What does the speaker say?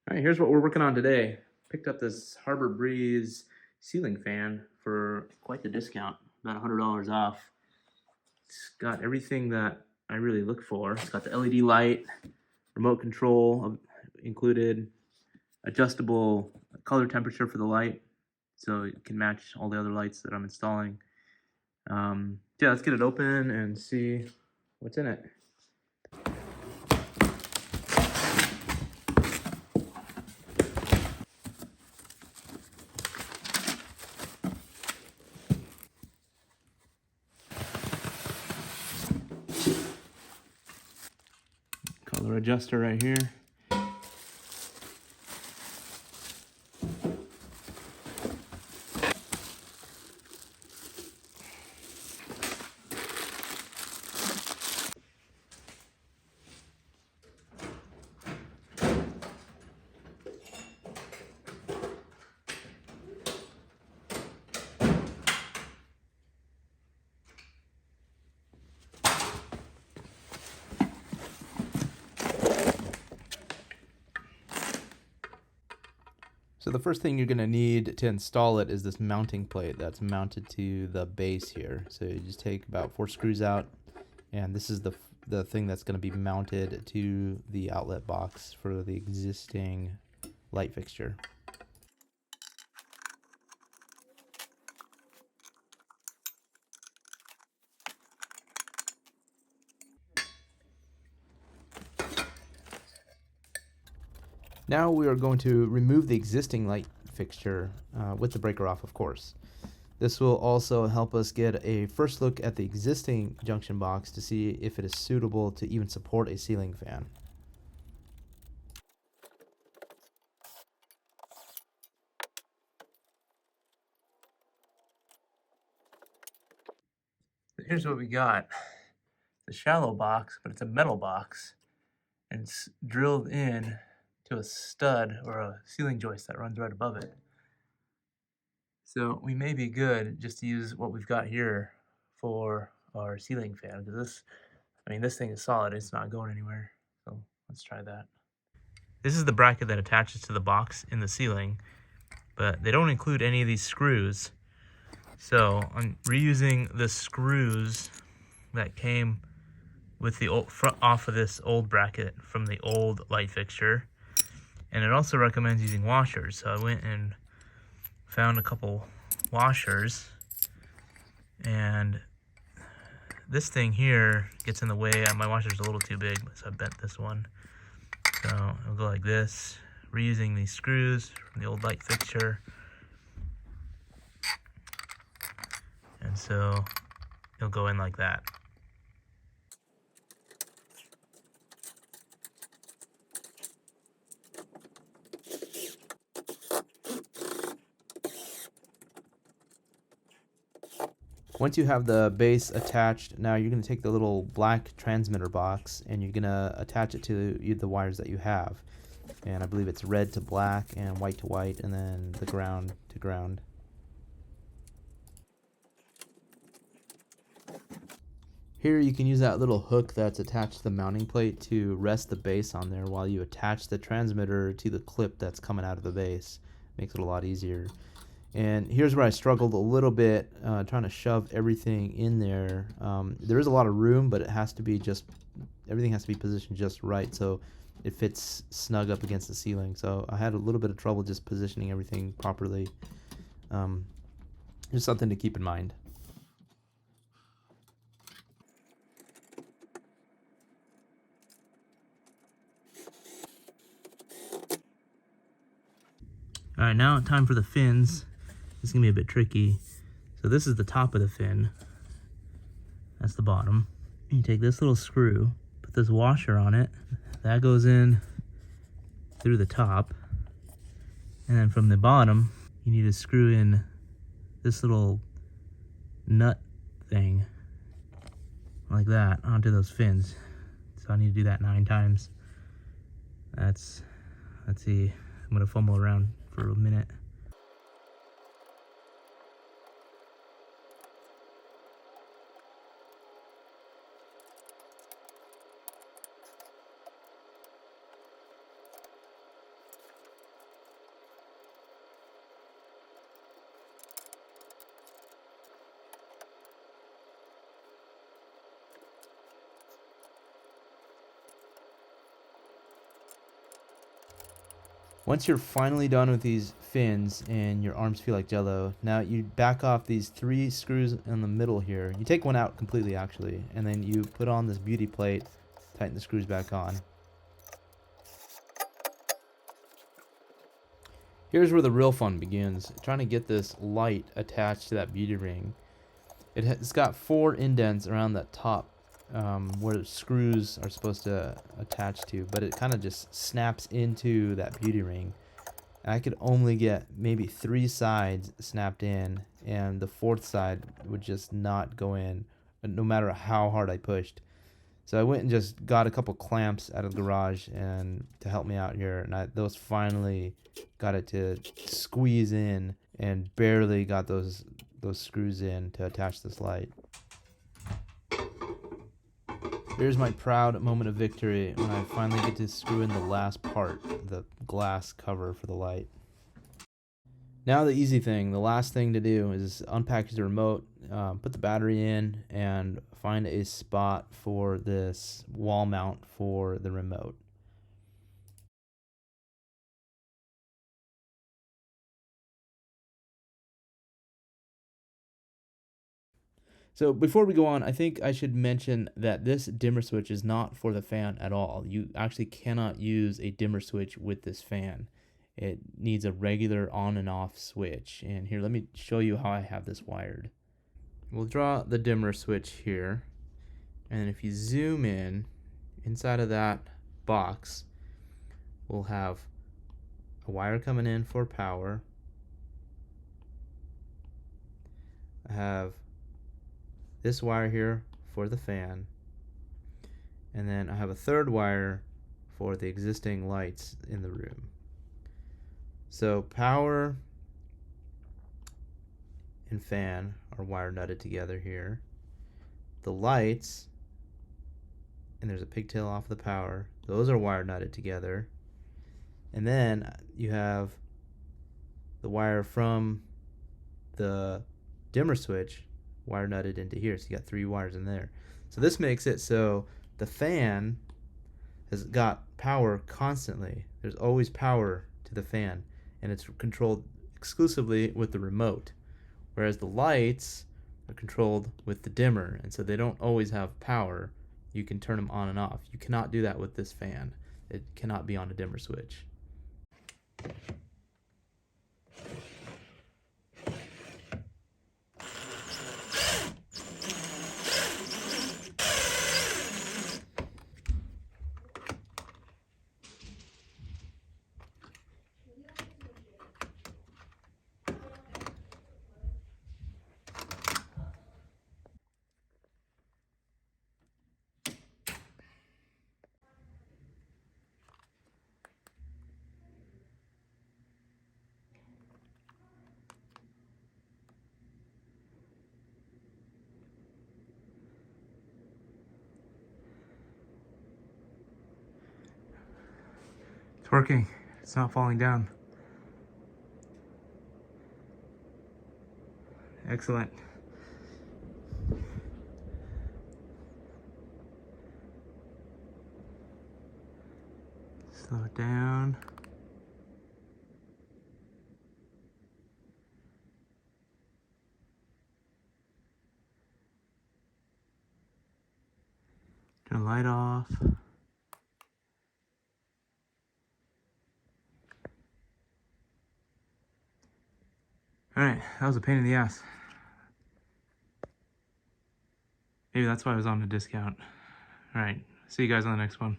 All right, here's what we're working on today. Picked up this Harbor Breeze ceiling fan for quite the discount, about $100 off. It's got everything that I really look for. It's got the LED light, remote control included, adjustable color temperature for the light, so it can match all the other lights that I'm installing. Yeah, let's get it open and see what's in it. Color adjuster right here. So the first thing you're going to need to install it is this mounting plate that's mounted to the base here. So you just take about 4 screws out, and this is the thing that's going to be mounted to the outlet box for the existing light fixture. Now we are going to remove the existing light fixture with the breaker off, of course. This will also help us get a first look at the existing junction box to see if it is suitable to even support a ceiling fan. Here's what we got. It's a shallow box, but it's a metal box, and it's drilled in to a stud or a ceiling joist that runs right above it. So we may be good just to use what we've got here for our ceiling fan, because this thing is solid. It's not going anywhere. So let's try that. This is the bracket that attaches to the box in the ceiling, but they don't include any of these screws. So I'm reusing the screws that came with the old front off of this old bracket from the old light fixture. And it also recommends using washers. So I went and found a couple washers, and this thing here gets in the way. My washer's a little too big, so I bent this one. So it'll go like this, reusing these screws from the old light fixture. And so it'll go in like that. Once you have the base attached, now you're going to take the little black transmitter box and you're going to attach it to the wires that you have. And I believe it's red to black and white to white, and then the ground to ground. Here you can use that little hook that's attached to the mounting plate to rest the base on there while you attach the transmitter to the clip that's coming out of the base. Makes it a lot easier. And here's where I struggled a little bit trying to shove everything in there. There is a lot of room, but it has to be everything has to be positioned just right so it fits snug up against the ceiling. So I had a little bit of trouble just positioning everything properly. Just something to keep in mind. Alright, now time for the fins. This is going to be a bit tricky. So this is the top of the fin. That's the bottom. You take this little screw, put this washer on it. That goes in through the top. And then from the bottom, you need to screw in this little nut thing. Like that, onto those fins. So I need to do that 9 times. Let's see, I'm going to fumble around for a minute. Once you're finally done with these fins and your arms feel like jello, now you back off these 3 screws in the middle here. You take one out completely actually, and then you put on this beauty plate, tighten the screws back on. Here's where the real fun begins, trying to get this light attached to that beauty ring. It's got 4 indents around that top where the screws are supposed to attach to, but it kind of just snaps into that beauty ring. And I could only get maybe 3 sides snapped in, and the 4th side would just not go in, no matter how hard I pushed. So I went and just got a couple clamps out of the garage and to help me out here, and those finally got it to squeeze in, and barely got those screws in to attach this light. Here's my proud moment of victory when I finally get to screw in the last part, the glass cover for the light. Now the easy thing, the last thing to do is unpackage the remote, put the battery in, and find a spot for this wall mount for the remote. So before we go on, I think I should mention that this dimmer switch is not for the fan at all. You actually cannot use a dimmer switch with this fan. It needs a regular on and off switch. And here, let me show you how I have this wired. We'll draw the dimmer switch here. And if you zoom in, inside of that box, we'll have a wire coming in for power. I have this wire here for the fan, and then I have a third wire for the existing lights in the room. So power and fan are wire nutted together here. The lights, and there's a pigtail off the power, those are wire nutted together. And then you have the wire from the dimmer switch wire nutted into here, so you got 3 wires in there. So this makes it so the fan has got power constantly. There's always power to the fan, and it's controlled exclusively with the remote, whereas the lights are controlled with the dimmer, and so they don't always have power. You can turn them on and off. You cannot do that with this fan. It cannot be on a dimmer switch. It's working. It's not falling down. Excellent. Slow it down. Turn the light off. Alright, that was a pain in the ass. Maybe that's why I was on a discount. Alright, see you guys on the next one.